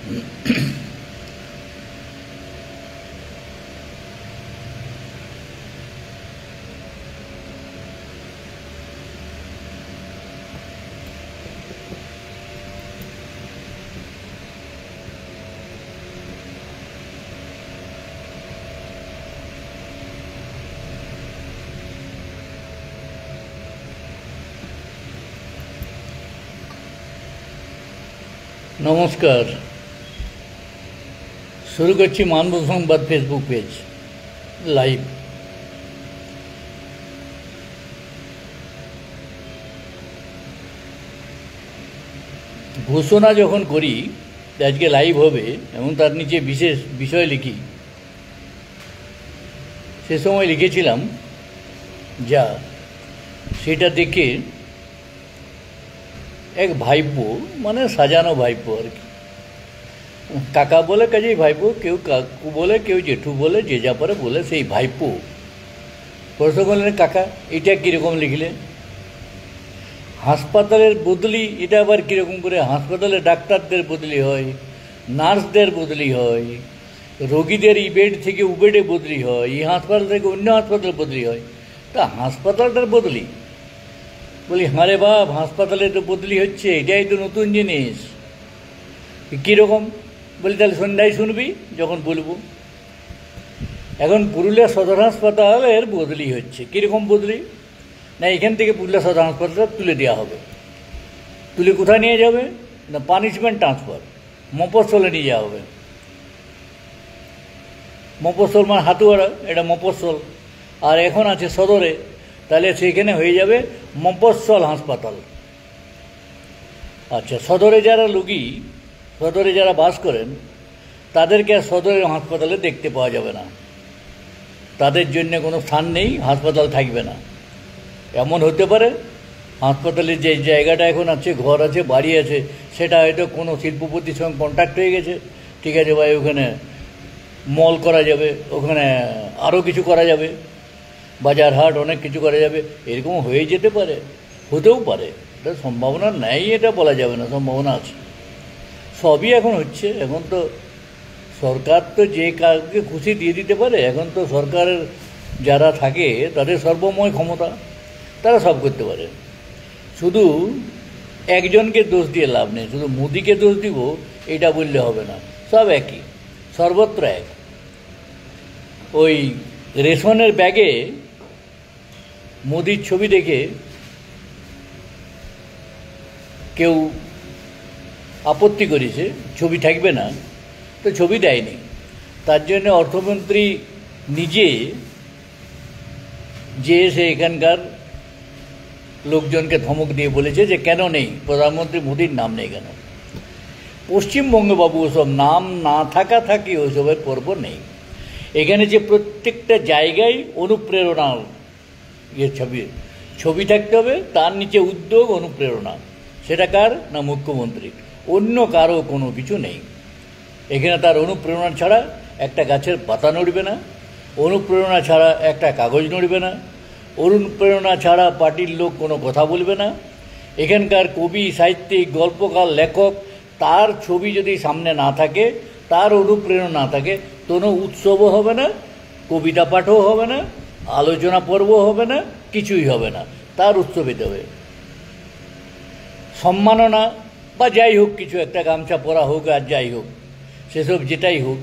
নমস্কার, শুরু করছি মানব সংবাদ ফেসবুক পেজ লাইভ। ঘোষণা যখন করি আজকে লাইভ হবে এবং তার নিচে বিশেষ বিষয় লিখি, সে সময় লিখেছিলাম যা সেটা দেখে এক ভাইপো, মানে সাজানো ভাইপো আর কি, কাকা বলে কাজেই ভাইপো, কেউ কাকু বলে, কেউ জেঠু বলে, যে যা পারে বলে, সেই ভাইপো। প্রশ্ন করলেন, কাকা এটা কীরকম লিখলে? হাসপাতালের বদলি, এটা আবার কীরকম করে? হাসপাতালে ডাক্তারদের বদলি হয়, নার্সদের বদলি হয়, রোগীদের ই বেড থেকে ও বেডে বদলি হয়, এই হাসপাতাল থেকে অন্য হাসপাতালে বদলি হয়, তা হাসপাতালটার বদলি? বলি, হারে বাপ, হাসপাতালে তো বদলি হচ্ছে, এটাই তো নতুন জিনিস। কীরকম? বলি, তাহলে সন্ধ্যায় শুনবি যখন বলবো। এখন পুরুলিয়া সদর হাসপাতালের বদলি হচ্ছে। কীরকম বদলি? না, এখান থেকে পুরুলিয়া সদর হাসপাতালটা তুলে দেওয়া হবে। তুলে কোথায় নিয়ে যাবে? না, পানিশমেন্ট ট্রান্সফার, মফস্বলে নিয়ে যাওয়া হবে। মফস্বল মানে হাতুয়ারা, এটা মফস্বল। আর এখন আছে সদরে, তাহলে সেখানে হয়ে যাবে মফস্বল হাসপাতাল। আচ্ছা, সদরে যারা রোগী, সদরে যারা বাস করেন, তাদেরকে আর সদরের হাসপাতালে দেখতে পাওয়া যাবে না। তাদের জন্য কোনো স্থান নেই, হাসপাতাল থাকবে না। এমন হতে পারে হাসপাতালের যে জায়গাটা এখন আছে, ঘর আছে, বাড়ি আছে, সেটা হয়তো কোনো শিল্পপতির সঙ্গে কন্ট্যাক্ট হয়ে গেছে। ঠিক আছে ভাই, ওখানে মল করা যাবে, ওখানে আরও কিছু করা যাবে, বাজার হাট অনেক কিছু করা যাবে, এরকম হয়ে যেতে পারে, হতেও পারে। এটা সম্ভাবনা নেই এটা বলা যাবে না, সম্ভাবনা আছে। সবই এখন হচ্ছে। এখন তো সরকার তো যে কাউকে খুশি দিয়ে দিতে পারে। এখন তো সরকারের যারা থাকে তাদের সর্বময় ক্ষমতা, তারা সব করতে পারে। শুধু একজনকে দোষ দিয়ে লাভ নেই, শুধু মোদিকে দোষ দিব এটা বললে হবে না। সব একই, সর্বত্র এক। ওই রেশনের ব্যাগে মোদির ছবি দেখে কেউ আপত্তি করেছে, ছবি থাকবে না, তো ছবি দেয়নি। তার জন্য অর্থমন্ত্রী নিজে যে এসে এখানকার লোকজনকে ধমক দিয়ে বলেছে যে কেন নেই, প্রধানমন্ত্রী মোদির নাম নেই কেন? পশ্চিমবঙ্গে বাবু ওসব নাম না থাকা থাকি, ওসবের পর্ব নেই। এখানে যে প্রত্যেকটা জায়গায় অনুপ্রেরণার ছবি থাকতে হবে, তার নিচে উদ্যোগ, অনুপ্রেরণা। সেটা কার? না মুখ্যমন্ত্রী, অন্য কারো কোনো কিছু নেই। এখানে তার অনুপ্রেরণা ছাড়া একটা গাছের পাতা নড়বে না, অনুপ্রেরণা ছাড়া একটা কাগজ নড়বে না, অনুপ্রেরণা ছাড়া পার্টির লোক কোনো কথা বলবে না। এখানকার কবি, সাহিত্যিক, গল্পকার, লেখক, তার ছবি যদি সামনে না থাকে, তার অনুপ্রেরণা না থাকে, কোনো উৎসবও হবে না, কবিতা পাঠও হবে না, আলোচনা পর্বও হবে না, কিছুই হবে না। তার উৎসব হতে হবে। সম্মাননা বা যাই হোক, কিছু একটা গামছা পরা হোক আর যাই হোক, সেসব যেটাই হোক,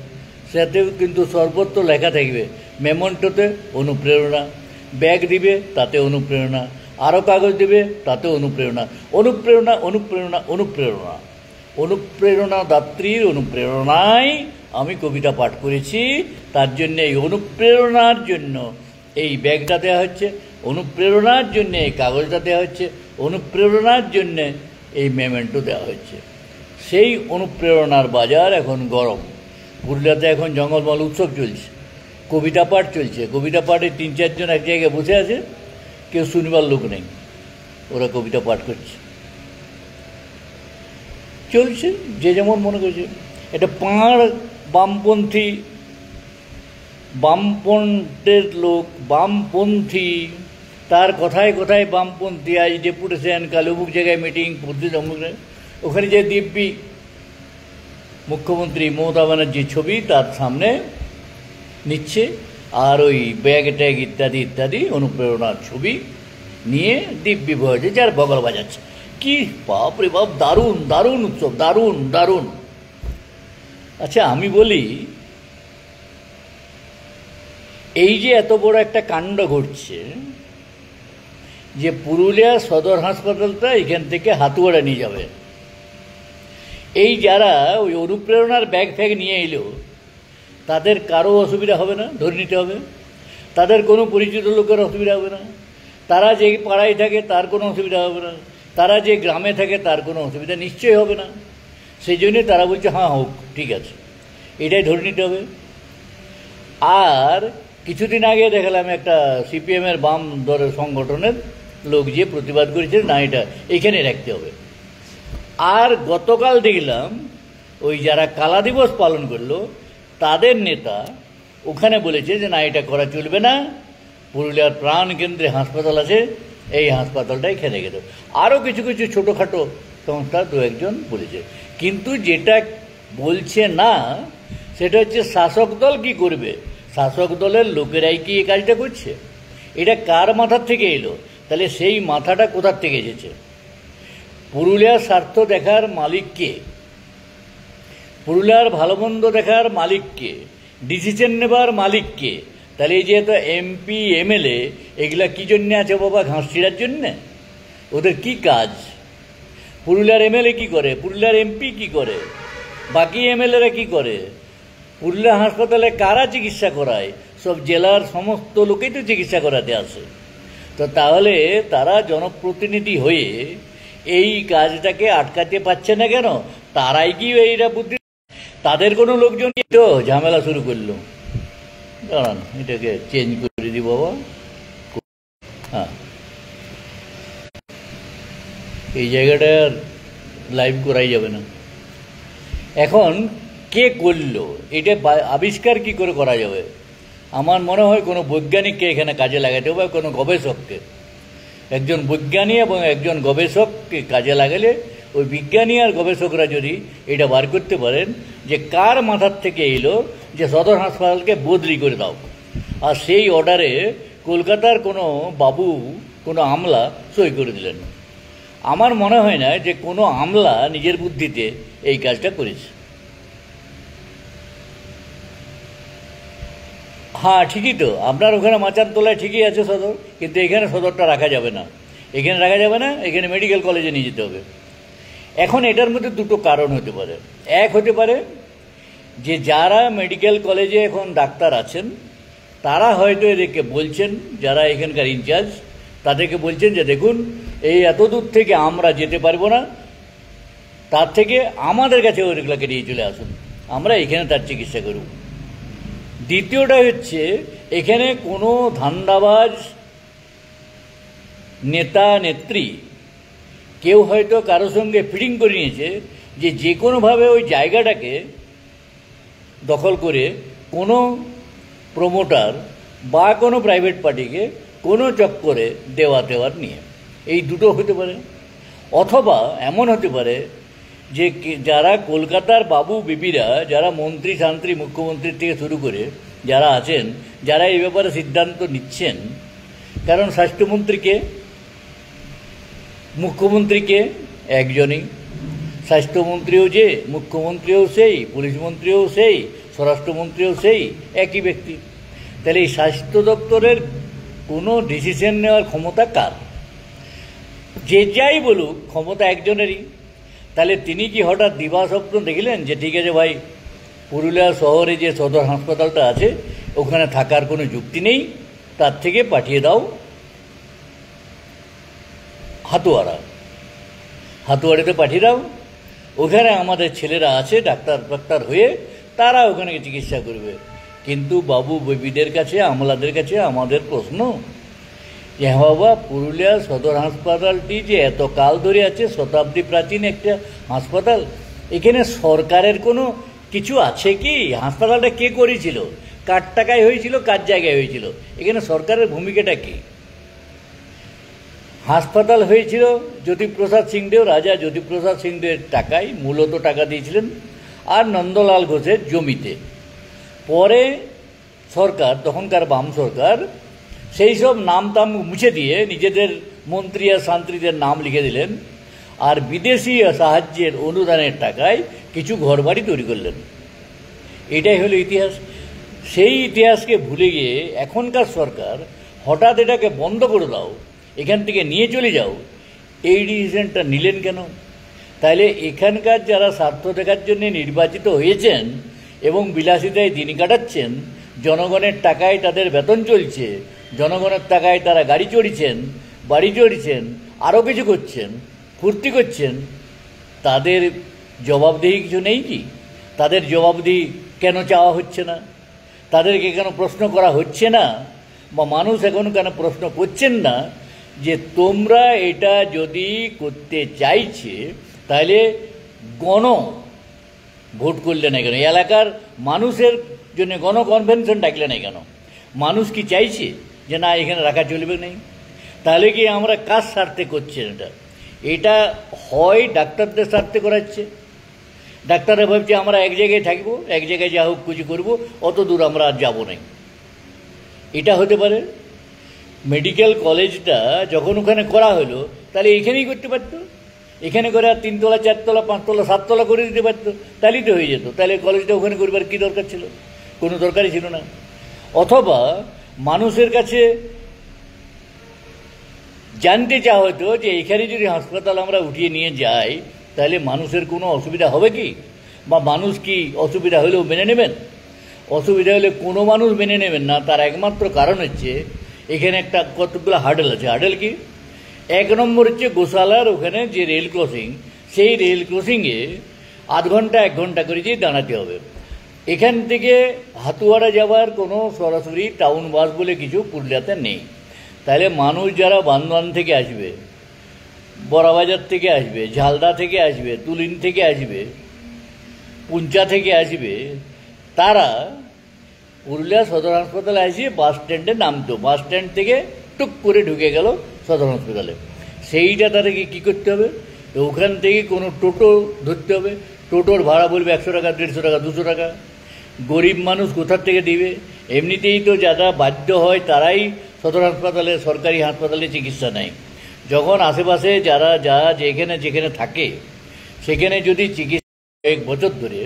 সেটাতেও কিন্তু সর্বত্র লেখা থাকবে মেমন্টোতে অনুপ্রেরণা। ব্যাগ দিবে, তাতে অনুপ্রেরণা। আরও কাগজ দেবে, তাতে অনুপ্রেরণা। অনুপ্রেরণা, অনুপ্রেরণা, অনুপ্রেরণা। অনুপ্রেরণা দাত্রীর অনুপ্রেরণায় আমি কবিতা পাঠ করেছি। তার জন্য এই অনুপ্রেরণার জন্য এই ব্যাগটা দেওয়া হচ্ছে, অনুপ্রেরণার জন্য এই কাগজটা দেওয়া হচ্ছে, অনুপ্রেরণার জন্য এই মেমেন্টো দেওয়া হচ্ছে। সেই অনুপ্রেরণার বাজার এখন গরম। পুরুলিয়াতে এখন জঙ্গলমহল উৎসব চলছে, কবিতা পাঠ চলছে। কবিতা পাঠে 3-4 জন এক জায়গায় বসে আছে, কেউ শুনবার লোক নেই, ওরা কবিতা পাঠ করছে, চলছে যে যেমন মনে করছে। এটা পাঁড় বামপন্থী, বামপন্থের লোক, বামপন্থী, তার কথায় কথায় বামপন্থী। আজ ডেপুটেশন, কাল অমুক জায়গায় মিটিং, প্রতিদিন অমুক, ওখানে যে দিব্যি মুখ্যমন্ত্রী মমতা ব্যানার্জির ছবি তার সামনে নিচ্ছে, আর ওই ব্যাগ ট্যাগ ইত্যাদি ইত্যাদি অনুপ্রেরণার ছবি নিয়ে দিব্যি ভয়েছে, যার বগল বাজাচ্ছে। কি বাপরে বাপ, দারুণ দারুণ উৎসব, দারুণ দারুণ। আচ্ছা আমি বলি, এই যে এত বড় একটা কাণ্ড ঘটছে, যে পুরুলিয়া সদর হাসপাতালটা এখান থেকে হাতুয়াড়া নিয়ে যাবে, এই যারা ওই অনুপ্রেরণার ব্যাগ ফ্যাগ নিয়ে এলো তাদের কারো অসুবিধা হবে না, ধরে নিতে হবে। তাদের কোনো পরিচিত লোকের অসুবিধা হবে না, তারা যে পাড়ায় থাকে তার কোনো অসুবিধা হবে না, তারা যে গ্রামে থাকে তার কোনো অসুবিধা নিশ্চয়ই হবে না। সেই জন্যে তারা বলছে হ্যাঁ হোক, ঠিক আছে, এটাই ধরে নিতে হবে। আর কিছুদিন আগে দেখালাম একটা সিপিএমের বাম দলের সংগঠনের লোক যে প্রতিবাদ করেছে, না এটা এখানে রাখতে হবে। আর গতকাল দেখলাম ওই যারা কালা দিবস পালন করলো তাদের নেতা ওখানে বলেছে যে না, এটা করা চলবে না, পুরুলিয়ার প্রাণ কেন্দ্রে হাসপাতাল আছে, এই হাসপাতালটাই খেলে গেল। আরও কিছু কিছু ছোটোখাটো সংস্থা দু একজন বলেছে, কিন্তু যেটা বলছে না সেটা হচ্ছে শাসক দল কি করবে। শাসক দলের লোকেরাই কি এই কাজটা করছে? এটা কার মাথার থেকে এলো? তাহলে সেই মাথাটা কোথার থেকে এসেছে? পুরুলিয়ার স্বার্থ দেখার মালিক কে? পুরুলিয়ার ভালো মন্দ দেখার মালিক কে? ডিসিশন নেবার মালিক কে? তাহলে এই যে এমপি এমএলএ এগুলা কী জন্যে আছে বাবা? ঘাস ছিঁড়ার জন্যে? ওদের কি কাজ? পুরুলিয়ার এমএলএ কি করে? পুরুলিয়ার এমপি কি করে? বাকি এমএলএরা কি করে? পুরুলিয়া হাসপাতালে কারা চিকিৎসা করায়? সব জেলার সমস্ত লোকেই তো চিকিৎসা করাতে আসে। তো তাহলে তারা জনপ্রতিনিধি হয়ে এই কাজটাকে আটকাতে পারছে না কেন? তারাই কি এইটা বুদ্ধি? তাদের কোনো লোকজন তো ঝামেলা শুরু করলো। দাঁড়ান, এটাকে চেঞ্জ করে দিই বাবা। হ্যাঁ, এই জায়গাটা লাইভ করাই যাবে না। এখন কে করলো এটা আবিষ্কার কি করে করা যাবে? আমার মনে হয় কোনো বৈজ্ঞানিককে এখানে কাজে লাগাতে হবে, কোনো গবেষককে। একজন বৈজ্ঞানিক এবং একজন গবেষককে কাজে লাগালে ওই বিজ্ঞানী আর গবেষকরা যদি এটা বার করতে পারেন যে কার মাথার থেকে এলো যে সদর হাসপাতালকে বদলি করে দাও, আর সেই অর্ডারে কলকাতার কোনো বাবু, কোনো আমলা সই করে দিলেন। আমার মনে হয় না যে কোনো আমলা নিজের বুদ্ধিতে এই কাজটা করেছে। হ্যাঁ ঠিকই তো, আপনার ওখানে মাচার তলায় ঠিকই আছে সদর, কিন্তু এখানে সদরটা রাখা যাবে না, এখানে রাখা যাবে না, এখানে মেডিকেল কলেজে নিয়ে যেতে হবে। এখন এটার মধ্যে দুটো কারণ হতে পারে। এক হতে পারে যে যারা মেডিকেল কলেজে এখন ডাক্তার আছেন তারা হয়তো এদেরকে বলছেন, যারা এখানকার ইনচার্জ তাদেরকে বলছেন যে দেখুন এই এত দূর থেকে আমরা যেতে পারবো না, তার থেকে আমাদের কাছে ওইগুলোকে নিয়ে চলে আসুন, আমরা এখানে তার চিকিৎসা করব। দ্বিতীয়টা হচ্ছে এখানে কোনো ধান্দাবাজ নেতা নেত্রী কেউ হয়তো কারোর সঙ্গে ফিটিং করে নিয়েছে যে কোনোভাবে ওই জায়গাটাকে দখল করে কোনো প্রমোটার বা কোনো প্রাইভেট পার্টিকে কোনো চক্করে দেওয়ার নিয়ে, এই দুটো হতে পারে। অথবা এমন হতে পারে যে যারা কলকাতার বাবু বিবিরা, যারা মন্ত্রী শান্ত্রী মুখ্যমন্ত্রীর থেকে শুরু করে যারা আছেন, যারা এই ব্যাপারে সিদ্ধান্ত নিচ্ছেন, কারণ স্বাস্থ্যমন্ত্রীকে, মুখ্যমন্ত্রীকে একজনই, স্বাস্থ্যমন্ত্রীও যে, মুখ্যমন্ত্রীও সেই, পুলিশ মন্ত্রীও সেই, স্বরাষ্ট্রমন্ত্রীও সেই, একই ব্যক্তি। তাহলে এই স্বাস্থ্য দপ্তরের কোনো ডিসিশন নেওয়ার ক্ষমতা কার? যে যাই বলুক ক্ষমতা একজনেরই। তাহলে তিনি কি হঠাৎ দিবাস্বপ্ন দেখলেন যে ঠিক আছে ভাই, পুরুলিয়া শহরে যে সদর হাসপাতালটা আছে ওখানে থাকার কোনো যুক্তি নেই, তার থেকে পাঠিয়ে দাও হাতুয়াড়াতে পাঠিয়ে দাও, ওখানে আমাদের ছেলেরা আছে ডাক্তার হয়ে, তারা ওখানে চিকিৎসা করবে। কিন্তু বাবু বেবিদের কাছে, আমলাদের কাছে আমাদের প্রশ্ন যে হ্যাঁ বাবা, পুরুলিয়া সদর হাসপাতালটি যে এত কাল ধরে আছে, শতাব্দী প্রাচীন একটা হাসপাতাল, এখানে সরকারের কোনো কিছু আছে কি? হাসপাতালটা কে করেছিল? কার টাকায় হয়েছিল? কার জায়গায় হয়েছিল? এখানে সরকারের ভূমিকাটা কী? হাসপাতাল হয়েছিল জ্যোতিপ্রসাদ সিংদেও, রাজা জ্যোতিপ্রসাদ সিংদেওর টাকায়, মূলত টাকা দিয়েছিলেন। আর নন্দলাল ঘোষের জমিতে। পরে সরকার, তখনকার বাম সরকার, সেই সব নাম টাম মুছে দিয়ে নিজেদের মন্ত্রী আর শান্ত্রীদের নাম লিখে দিলেন, আর বিদেশি সাহায্যের অনুদানের টাকায় কিছু ঘরবাড়ি তৈরি করলেন। এটাই হলো ইতিহাস। সেই ইতিহাসকে ভুলে গিয়ে এখনকার সরকার হঠাৎ এটাকে বন্ধ করে দাও, এখান থেকে নিয়ে চলে যাও, এই ডিসিশনটা নিলেন কেন? তাহলে এখানকার যারা স্বার্থ দেখার জন্য নির্বাচিত হয়েছেন এবং বিলাসিতায় দিন কাটাচ্ছেন, জনগণের টাকায় তাদের বেতন চলছে, জনগণের টাকায় তারা গাড়ি চড়িয়েছেন, বাড়ি চড়িয়েছেন, আরও কিছু করছেন, ফুর্তি করছেন, তাদের জবাবদিহি কিছু নেই কি? তাদের জবাবদিহি কেন চাওয়া হচ্ছে না? তাদেরকে কেন প্রশ্ন করা হচ্ছে না? বা মানুষ এখন কেন প্রশ্ন করছেন না যে তোমরা এটা যদি করতে চাইছে তাহলে গণ ভোট করলে না কেন? এলাকার মানুষের জন্য গণ কনভেনশন ডাকলে না কেন? মানুষ কি চাইছে যে না এখানে রাখা চলবে নেই? তাহলে কি আমরা কার স্বার্থে করছেন এটা? এটা হয় ডাক্তারদের স্বার্থে করাচ্ছে, ডাক্তাররা ভাবছে আমরা এক জায়গায় থাকবো, এক জায়গায় যা হোক কিছু করবো, অত দূর আমরা আর যাবো না। এটা হতে পারে। মেডিকেল কলেজটা যখন ওখানে করা হলো তাহলে এখানেই করতে পারতো, এখানে করে আর 3 তলা 4 তলা 5 তলা 7 তলা করে দিতে পারতো, তাহলেই তো হয়ে যেত। তাহলে কলেজটা ওখানে করবার কী দরকার ছিল? কোনো দরকারই ছিল না। অথবা মানুষের কাছে জানতে চাওয়া হতো যে এখানে যদি হাসপাতাল আমরা উঠিয়ে নিয়ে যাই তাহলে মানুষের কোনো অসুবিধা হবে কি, বা মানুষ কি অসুবিধা হলেও মেনে নেবেন? অসুবিধা হলে কোনো মানুষ মেনে নেবেন না। তার একমাত্র কারণ হচ্ছে এখানে একটা কতগুলো হার্ডেল আছে। হার্ডেল কি? 1 নম্বর হচ্ছে গোশালার ওখানে যে রেল ক্রসিং, সেই রেল ক্রসিংয়ে আধ ঘন্টা 1 ঘন্টা করে যেয়ে দাঁড়াতে হবে। এখান থেকে হাতুয়ারা যাওয়ার কোনো সরাসরি টাউন বাস বলে কিছু পুরুলিয়াতে নেই। তাহলে মানুষ যারা বান্দোয়ান থেকে আসবে, বড়াবাজার থেকে আসবে, ঝালদা থেকে আসবে, তুলিন থেকে আসবে, পুঞ্চা থেকে আসবে, তারা পুরুলিয়া সদর হাসপাতালে আসে বাস স্ট্যান্ডে নামতো, বাস স্ট্যান্ড থেকে টুক করে ঢুকে গেল সদর হাসপাতালে। সেইটা তাদেরকে কী করতে হবে? ওখান থেকে কোনো টোটো ধরতে হবে। টোটোর ভাড়া বলবে 100 টাকা, 150 টাকা, 200 টাকা। গরিব মানুষ কোথার থেকে দিবে? এমনিতেই তো যারা বাধ্য হয় তারাই সদর হাসপাতালে, সরকারি হাসপাতালে চিকিৎসা নেয়। যখন আশেপাশে যারা যেখানে যেখানে থাকে সেখানে যদি চিকিৎসা 1 বছর ধরে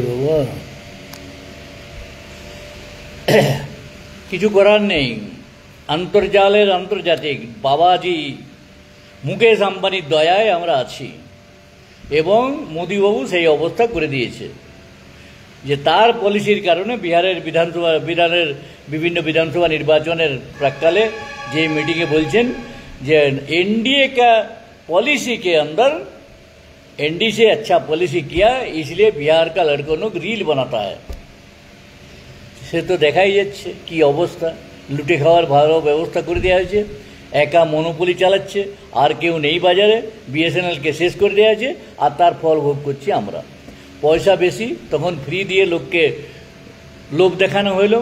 বাবা কিছু করার নেই। আন্তর্জাতিক বাবাজি মুকেশ আম্বানির দয়ায় আমরা আছি, এবং মোদিবাবু সেই অবস্থা করে দিয়েছে যে তার পলিসির কারণে বিহারের বিভিন্ন বিধানসভা নির্বাচনের প্রাককালে যে মিটিংয়ে বলছেন যে एनडीए का पॉलिसी के अंदर एनडीए से अच्छा पॉलिसी किया, इसलिए बिहार का लड़कों को रील बनाता है। সে তো দেখাই যাচ্ছে কি অবস্থা। লুটে খাওয়ার ভালো ব্যবস্থা করে দেওয়া হয়েছে, একা মনোপলি চালাচ্ছে, আর কেউ নেই বাজারে, বিএসএনএলকে শেষ করে দেওয়া হয়েছে, আর তার ফল ভোগ করছি আমরা। পয়সা বেশি, তখন ফ্রি দিয়ে লোককে লোভ দেখানো হইল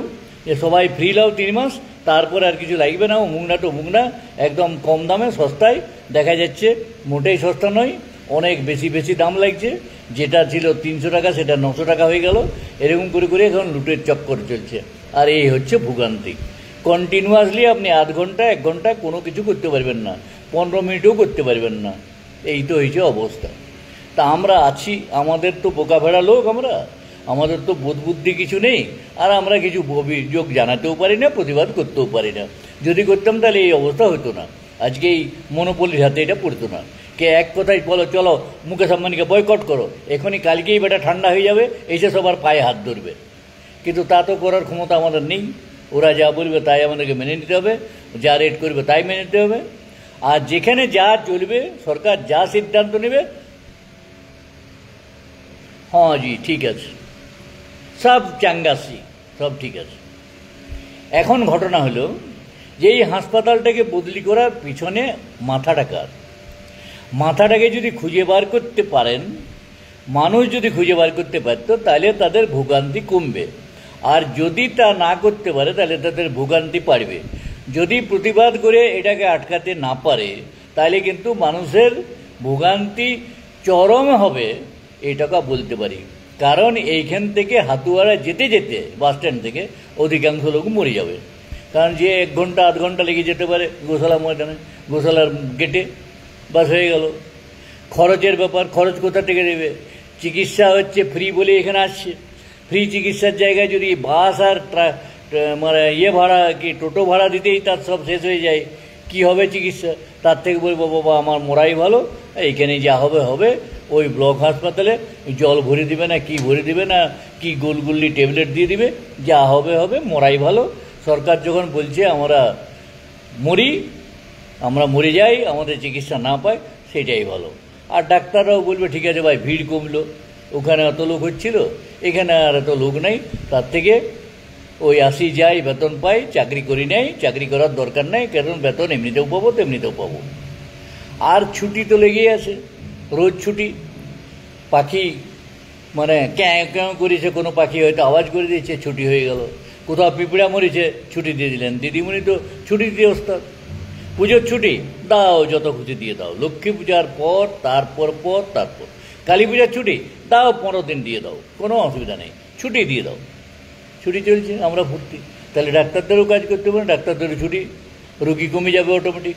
যে সবাই ফ্রি লাও 3 মাস, তারপরে আর কিছু লাগবে না, মুখ না একদম কম দামে সস্তায়। দেখা যাচ্ছে মোটেই সস্তা নয়, অনেক বেশি দাম লাগছে। যেটা ছিল 300 টাকা সেটা 900 টাকা হয়ে গেল। এরকম করে করে এখন লুটের চক্কর চলছে। আর এই হচ্ছে ভোগান্তি। কন্টিনিউয়াসলি আপনি আধ ঘন্টা 1 ঘন্টা কোনো কিছু করতে পারবেন না, 15 মিনিটও করতে পারবেন না। এই তো হয়েছে অবস্থা। তা আমরা আছি, আমাদের তো বোকা ভেড়া লোক, আমাদের তো বোধ বুদ্ধি কিছু নেই, আর আমরা কিছু অভিযোগ জানাতেও পারি না, প্রতিবাদ করতেও পারি না। যদি করতাম তাহলে এই অবস্থা হতো না, আজকে এই মনোপলির হাতে এটা পড়তো না। কে এক কথায় বলো চলো মুকেশ আম্বানিকে বয়কট করো, এখনই কালকেই বেটা ঠান্ডা হয়ে যাবে, এসে সবার পায়ে হাত ধরবে। কিন্তু তা তো করার ক্ষমতা আমাদের নেই। ওরা যা বলবে তাই আমাদেরকে মেনে নিতে হবে, যা রেট করবে তাই মেনে নিতে হবে। আর যেখানে যা চলবে, সরকার যা সিদ্ধান্ত নেবে, হ্যাঁ জি ঠিক আছে, সব চাঙ্গাসি, সব ঠিক আছে। এখন ঘটনা হলো যে এই হাসপাতালটাকে বদলি করার পিছনে মাথাটাকে যদি খুঁজে বার করতে পারেন, মানুষ যদি খুঁজে বার করতে পারত, তাহলে তাদের ভোগান্তি কমবে। আর যদি তা না করতে পারে তাহলে তাদের ভোগান্তি বাড়বে। যদি প্রতিবাদ করে এটাকে আটকাতে না পারে তাহলে কিন্তু মানুষের ভোগান্তি চরম হবে, এটাকে বলতে পারি। কারণ এইখান থেকে হাতুয়ারা যেতে যেতে বাস স্ট্যান্ড থেকে অধিকাংশ লোক মরে যাবে। কারণ যে 1 ঘন্টা 8 ঘন্টা লেগে যেতে পারে গোশালা ময়দানে, গোশালার গেটে, বাস হয়ে গেল। খরচের ব্যাপার, খরচ কোথা থেকে দেবে? চিকিৎসা হচ্ছে ফ্রি বলে এখানে আসছে, ফ্রি চিকিৎসার জায়গায় যদি বাস আর মানে ভাড়া কি টোটো ভাড়া দিতেই তার সব শেষ হয়ে যায়, কি হবে চিকিৎসা? তার থেকে বলবো বাবা আমার মরাই ভালো, এইখানে যা হবে হবে। ওই ব্লক হাসপাতালে জল ভরে দিবে না কি ভরে দিবে না কি গোলগুল্লি ট্যাবলেট দিয়ে দিবে, যা হবে হবে, মরাই ভালো। সরকার যখন বলছে আমরা মরে যাই, আমাদের চিকিৎসা না পাই, সেটাই ভালো। আর ডাক্তাররাও বলবে ঠিক আছে ভাই, ভিড় কমলো, ওখানে অত লোক হচ্ছিল, এখানে আর এত লোক নেই, তার থেকে ওই আসি যাই, বেতন পাই, চাকরি করি নেই, চাকরি করার দরকার নেই, কারণ বেতন এমনিতেও পাবো তেমনিতেও পাবো। আর ছুটি তো লেগেই আছে, রোজ ছুটি। পাখি মানে ক্যাঁ ক্যাঁ করেছে, কোনো পাখি হয়তো আওয়াজ করে দিয়েছে, ছুটি হয়ে গেল। কোথাও পিঁপড়া মরেছে, ছুটি দিয়ে দিলেন। দিদিমণি তো ছুটি দিয়ে ওস্তাদ। পুজোর ছুটি দাও, যত খুশি দিয়ে দাও। লক্ষ্মী পূজার পর তারপর কালী পূজার ছুটি দাও, 15 দিন দিয়ে দাও, কোনো অসুবিধা নেই, ছুটি দিয়ে দাও। ছুটি চলছে, আমরা ভর্তি। তাহলে ডাক্তারদেরও কাজ করতে পারে, ডাক্তারদেরও ছুটি, রোগী কমে যাবে অটোমেটিক।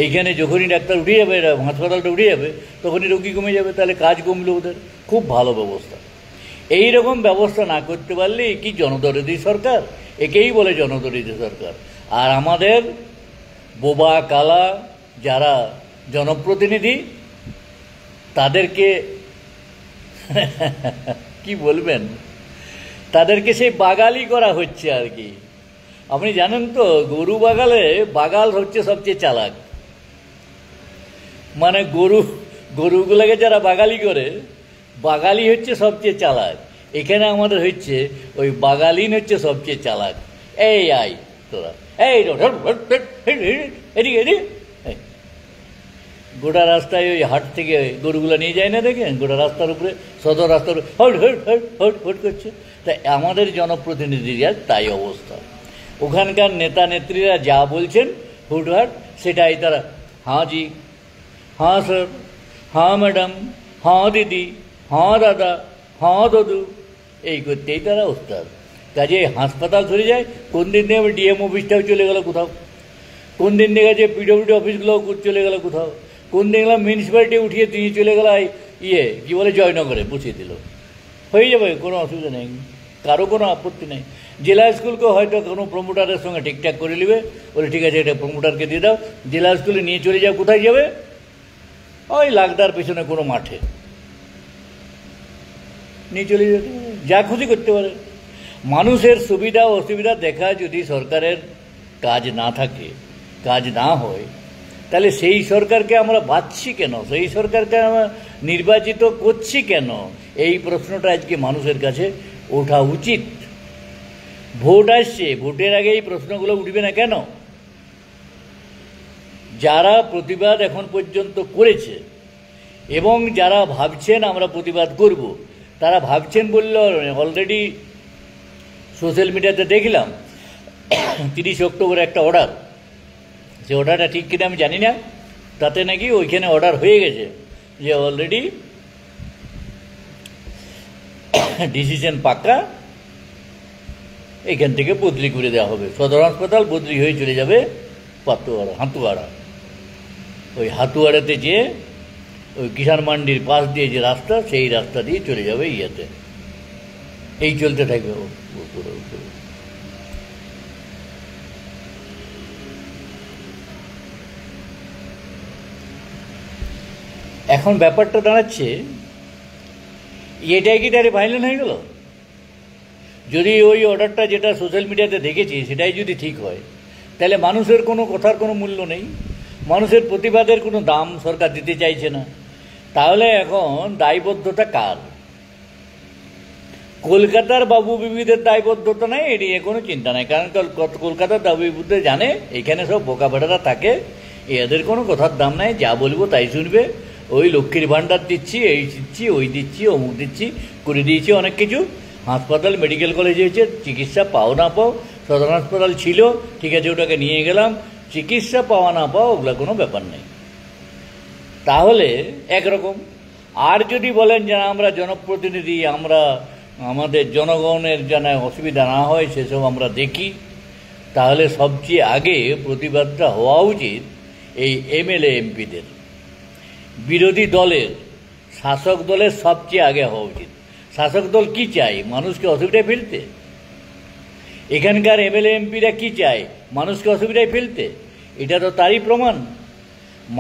এইখানে যখনই ডাক্তার উঠে যাবে, হাসপাতালটা উঠে যাবে, তখনই রোগী কমে যাবে, তাহলে কাজ কমলো ওদের। খুব ভালো ব্যবস্থা। এই রকম ব্যবস্থা না করতে পারলে কি জনদরদি সরকার? একেই বলে জনদরদি সরকার। আর আমাদের বোবা কালা যারা জনপ্রতিনিধি, তাদেরকে কি বলবেন, তাদেরকে সেই বাগালি করা হচ্ছে আর কি। আপনি জানেন তো, গরু বাগাল হচ্ছে সবচেয়ে চালাক। মানে গরুগুলোকে যারা বাগালি করে, বাগালি হচ্ছে সবচেয়ে চালাক। এখানে আমাদের হচ্ছে ওই বাগালিন হচ্ছে সবচেয়ে চালাক। এই আই তোরা, এই এদিকে গোটা রাস্তায় ওই হাট থেকে গরুগুলো নিয়ে যায় না, দেখেন গোটা রাস্তার উপরে, সদর রাস্তার উপরে hot hot hot hot hot করছে। তাই আমাদের জনপ্রতিনিধিরা তাই অবস্থা। ওখানকার নেতা নেত্রীরা যা বলছেন হুটহাট, সেটাই তারা হ্যাঁ জি, হ্যাঁ স্যার, হ্যাঁ ম্যাডাম, হ্যাঁ দিদি, হ্যাঁ দাদা, হ্যাঁ দাদু, এই করতেই তারা ওস্তাদ। কাজে হাসপাতাল চলে যায়, কোন দিন থেকে ডিএম অফিসটাও চলে গেল কোথাও, কোন দিন থেকে যে পিডব্লিউডি অফিসগুলোও চলে গেল কোথাও, কোন দিন গেলাম মিউনিসিপ্যালিটি উঠিয়ে দিয়ে চলে গেল কি বলে জয়নগরে বসিয়ে দিল। হয়ে যাবে, কোনো অসুবিধা নেই, কারো কোনো আপত্তি নেই। জেলা স্কুলকে হয়তো কোনো প্রমোটারের সঙ্গে ঠিকঠাক করে নেবে, বলে ঠিক আছে এটা প্রমোটারকে দিয়ে দাও, জেলা স্কুলে নিয়ে চলে যাও। কোথায় যাবে? ওই লাগদার পেছনে কোনো মাঠে নিয়ে চলে যেতে, যা খুশি করতে পারে। মানুষের সুবিধা অসুবিধা দেখা যদি সরকারের কাজ না থাকে, কাজ না হয়, তাহলে সেই সরকারকে আমরা বাছছি কেন? সেই সরকারকে আমরা নির্বাচিত করছি কেন? এই প্রশ্নটা আজকে মানুষের কাছে ওঠা উচিত। ভোট আসছে, ভোটের আগে এই প্রশ্নগুলো উঠবে না কেন? যারা প্রতিবাদ এখন পর্যন্ত করেছে এবং যারা ভাবছেন আমরা প্রতিবাদ করব, তারা ভাবছেন বললে অলরেডি সোশ্যাল মিডিয়াতে দেখলাম 30 অক্টোবর একটা অর্ডার, যে অর্ডারটা ঠিক কিনা আমি জানি না, তাতে নাকি ওইখানে অর্ডার হয়ে গেছে যে অলরেডি ডিসিশন পাক্কা, এখান থেকে বদলি করে দেওয়া হবে। সদর হাসপাতাল বদলি হয়ে চলে যাবে হাতুয়াড়া। ওই হাতুয়াড়াতে যে ওই কিষাণ মান্ডির পাশ দিয়ে যে রাস্তা, সেই রাস্তা দিয়ে চলে যাবে ইয়েতে। এই চলতে থাকবে উপরে উপরে। এখন ব্যাপারটা দাঁড়াচ্ছে, এটাই কি তাহলে ফাইনাল হয়ে গেল? যদি ওই অর্ডারটা যেটা সোশ্যাল মিডিয়াতে দেখেছি সেটাই যদি ঠিক হয়, তাহলে মানুষের কোনো কথার কোনো মূল্য নেই, মানুষের প্রতিবাদের কোনো দাম সরকার দিতে চাইছে না। তাহলে এখন দায়বদ্ধতা কার? কলকাতার বাবু বিবিদের দায়বদ্ধতা নেই, এ নিয়ে কোনো চিন্তা নাই। কারণ কলকাতার বাবু বিবিদের জানে এখানে সব বোকা বেটারা থাকে, এদের কোনো কথার দাম নাই, যা বলবো তাই শুনবে। ওই লক্ষ্মীর ভাণ্ডার দিচ্ছি, এই দিচ্ছি, ওই দিচ্ছি, অমুক দিচ্ছি, করে দিয়েছি অনেক কিছু, হাসপাতাল মেডিকেল কলেজ হয়েছে, চিকিৎসা পাও না পাও, সদর হাসপাতাল ছিল, ঠিক আছে ওটাকে নিয়ে গেলাম, চিকিৎসা পাওয়া না পাও ওগুলো কোনো ব্যাপার নেই। তাহলে একরকম। আর যদি বলেন যে আমরা জনপ্রতিনিধি, আমরা আমাদের জনগণের যেন অসুবিধা না হয় সেসব আমরা দেখি, তাহলে সবচেয়ে আগে প্রতিবাদটা হওয়া উচিত এই এমএলএ এমপিদের। বিরোধী দলের, শাসক দলের সবচেয়ে আগে হওয়া উচিত। শাসক দল কী চায়? মানুষকে অসুবিধায় ফেলতে। এখানকার এমএলএ এমপিরা কী চায়? মানুষকে অসুবিধায় ফেলতে। এটা তো তারই প্রমাণ।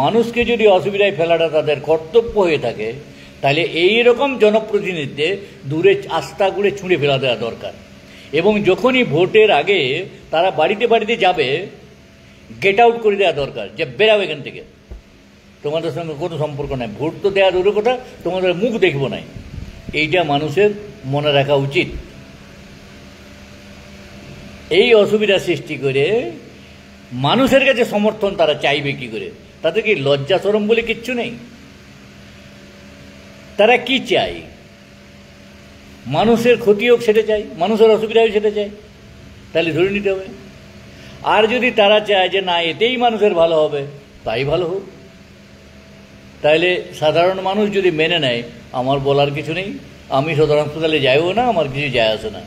মানুষকে যদি অসুবিধায় ফেলাটা তাদের কর্তব্য হয়ে থাকে, তাহলে এই রকম জনপ্রতিনিধিতে দূরে আস্তাগুড়ে ছুঁড়ে ফেলা দেওয়া দরকার। এবং যখনই ভোটের আগে তারা বাড়িতে বাড়িতে যাবে, গেট আউট করে দেওয়া দরকার, যে বেরাও এখান থেকে, তোমাদের সঙ্গে কোনো সম্পর্ক নাই, ভোট তো দেওয়ার দূরের কথা, তোমাদের মুখ দেখবো নাই। এইটা মানুষের মনে রাখা উচিত। এই অসুবিধা সৃষ্টি করে মানুষের কাছে সমর্থন তারা চাইবে কি করে? তাদের কি লজ্জা শরম বলে কিচ্ছু নেই? তারা কি চায়? মানুষের ক্ষতি হোক সেটা চাই, মানুষের অসুবিধা হোক সেটা চাই, তাহলে ধরে নিতে হবে। আর যদি তারা চায় যে না এতেই মানুষের ভালো হবে, তাই ভালো হোক। তাইলে সাধারণ মানুষ যদি মেনে নেয়, আমার বলার কিছু নেই, আমি সদর হাসপাতালে যাইও না, আমার কিছু যায় আসে না,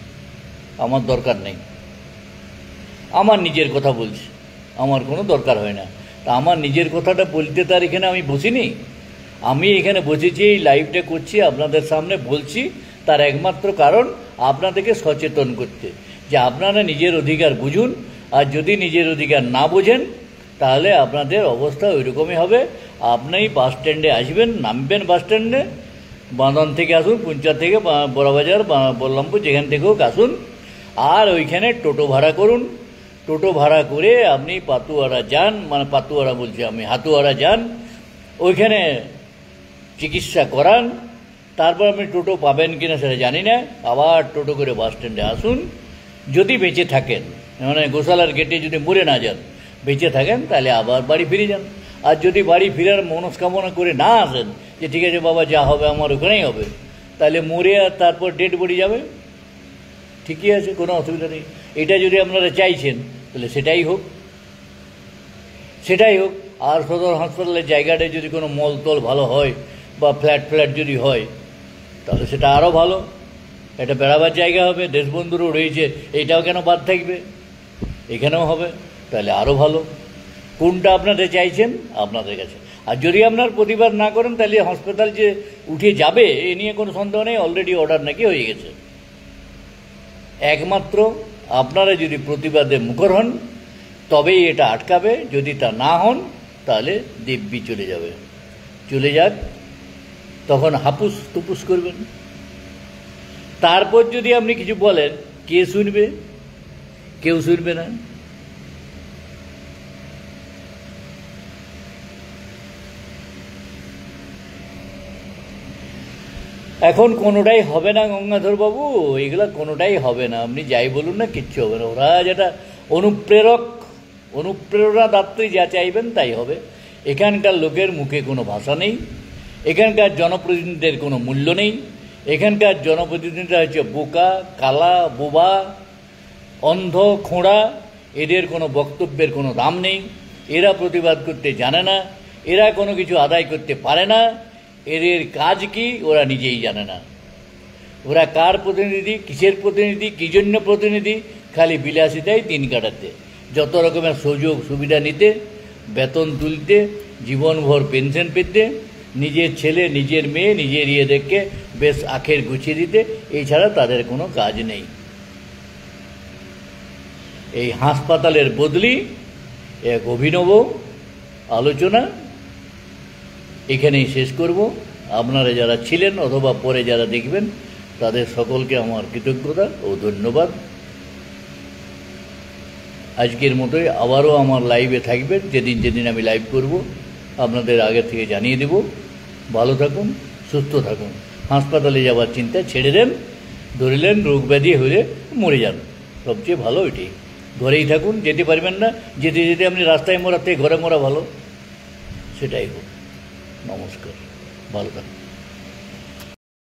আমার দরকার নেই, আমার নিজের কথা বলছি, আমার কোনো দরকার হয় না। তা আমার নিজের কথাটা বলতে তার এখানে আমি বসিনি। আমি এখানে বসেছি, এই লাইভটা করছি, আপনাদের সামনে বলছি, তার একমাত্র কারণ আপনাদেরকে সচেতন করতে, যে আপনারা নিজের অধিকার বুঝুন। আর যদি নিজের অধিকার না বোঝেন, তাহলে আপনাদের অবস্থা ওই রকমই হবে। আপনি বাস স্ট্যান্ডে আসবেন, নামবেন বাস স্ট্যান্ডে, বাঁধন থেকে আসুন, পুঞ্চার থেকে, বড়বাজার, বল্লমপুর, যেখান থেকে হোক আসুন, আর ওইখানে টোটো ভাড়া করুন। টোটো ভাড়া করে আপনি পাতুয়ারা যান, মানে পাতুয়ারা বলছি আমি, হাতুয়ারা যান, ওইখানে চিকিৎসা করান। তারপর আপনি টোটো পাবেন কিনা সেটা জানি না, আবার টোটো করে বাস স্ট্যান্ডে আসুন। যদি বেঁচে থাকেন, মানে গোশালার গেটে যদি মরে না যান, বেঁচে থাকেন, তাহলে আবার বাড়ি ফিরে যান। আর যদি বাড়ি ফেরার মনস্কামনা করে না আসেন, যে ঠিক আছে বাবা যা হবে আমার ওখানেই হবে, তাহলে মরে আর তারপর ডেড বডি যাবে, ঠিকই আছে, কোনো অসুবিধা নেই। এটা যদি আপনারা চাইছেন, তাহলে সেটাই হোক, সেটাই হোক। আর সদর হাসপাতালের জায়গাটায় যদি কোনো মলতল ভালো হয়, বা ফ্ল্যাট যদি হয়, তাহলে সেটা আরও ভালো। এটা বেড়াবার জায়গা হবে, দেশবন্ধুরও রয়েছে, এইটাও কেন বাদ থাকবে? এখানেও হবে, তাহলে আরও ভালো। কোনটা আপনাদের চাইছেন আপনাদের কাছে। আর যদি আপনার প্রতিবাদ না করেন, তাহলে হাসপাতাল যে উঠে যাবে এ নিয়ে কোনো সন্দেহ নেই, অলরেডি অর্ডার নাকি হয়ে গেছে। একমাত্র আপনারা যদি প্রতিবাদে মুখর হন, তবেই এটা আটকাবে। যদি তা না হন, তাহলে দিব্যি চলে যাবে। চলে যাক, তখন হাপুস তুপুস করবেন। তারপর যদি আপনি কিছু বলেন, কে শুনবে? কেউ শুনবে না। এখন কোনোটাই হবে না গঙ্গাধর বাবু, এগুলা কোনোটাই হবে না। আপনি যাই বলুন না, কিচ্ছু হবে না। ওরা যেটা অনুপ্রেরণাদাত্রী যা চাইবেন তাই হবে। এখানকার লোকের মুখে কোনো ভাষা নেই, এখানকার জনপ্রতিনিধিদের কোনো মূল্য নেই। এখানকার জনপ্রতিনিধিরা হচ্ছে বোকা, কালা, বোবা, অন্ধ, খোঁড়া। এদের কোনো বক্তব্যের কোনো দাম নেই। এরা প্রতিবাদ করতে জানে না, এরা কোনো কিছু আদায় করতে পারে না। এদের কাজ কি ওরা নিজেই জানে না। ওরা কার প্রতিনিধি, কিসের প্রতিনিধি, কী জন্য প্রতিনিধি? খালি বিলাসিতায় দিন কাটাতে, যত রকমের সুযোগ সুবিধা নিতে, বেতন তুলতে, জীবনভর পেনশন পেতে, নিজের ছেলে, নিজের মেয়ে, নিজের ইয়েদেরকে বেশ আখের গুছিয়ে দিতে, এছাড়া তাদের কোনো কাজ নেই। এই হাসপাতালের বদলি এক অভিনব আলোচনা এখানেই শেষ করব। আপনারা যারা ছিলেন অথবা পরে যারা দেখবেন, তাদের সকলকে আমার কৃতজ্ঞতা ও ধন্যবাদ। আজকের মতোই আবারও আমার লাইভে থাকবেন, যেদিন যেদিন আমি লাইভ করব আপনাদের আগে থেকে জানিয়ে দেব। ভালো থাকুন, সুস্থ থাকুন। হাসপাতালে যাওয়ার চিন্তা ছেড়ে দেন। ধরিলেন রোগ ব্যাধি হলে মরে যান, সবচেয়ে ভালো এটাই। ঘরেই থাকুন, যেতে পারবেন না, যেতে যেতে আপনি রাস্তায় মরার থেকে ঘরে মরা ভালো। সেটাই হোক। নমস্কার, ভালো থাকুন।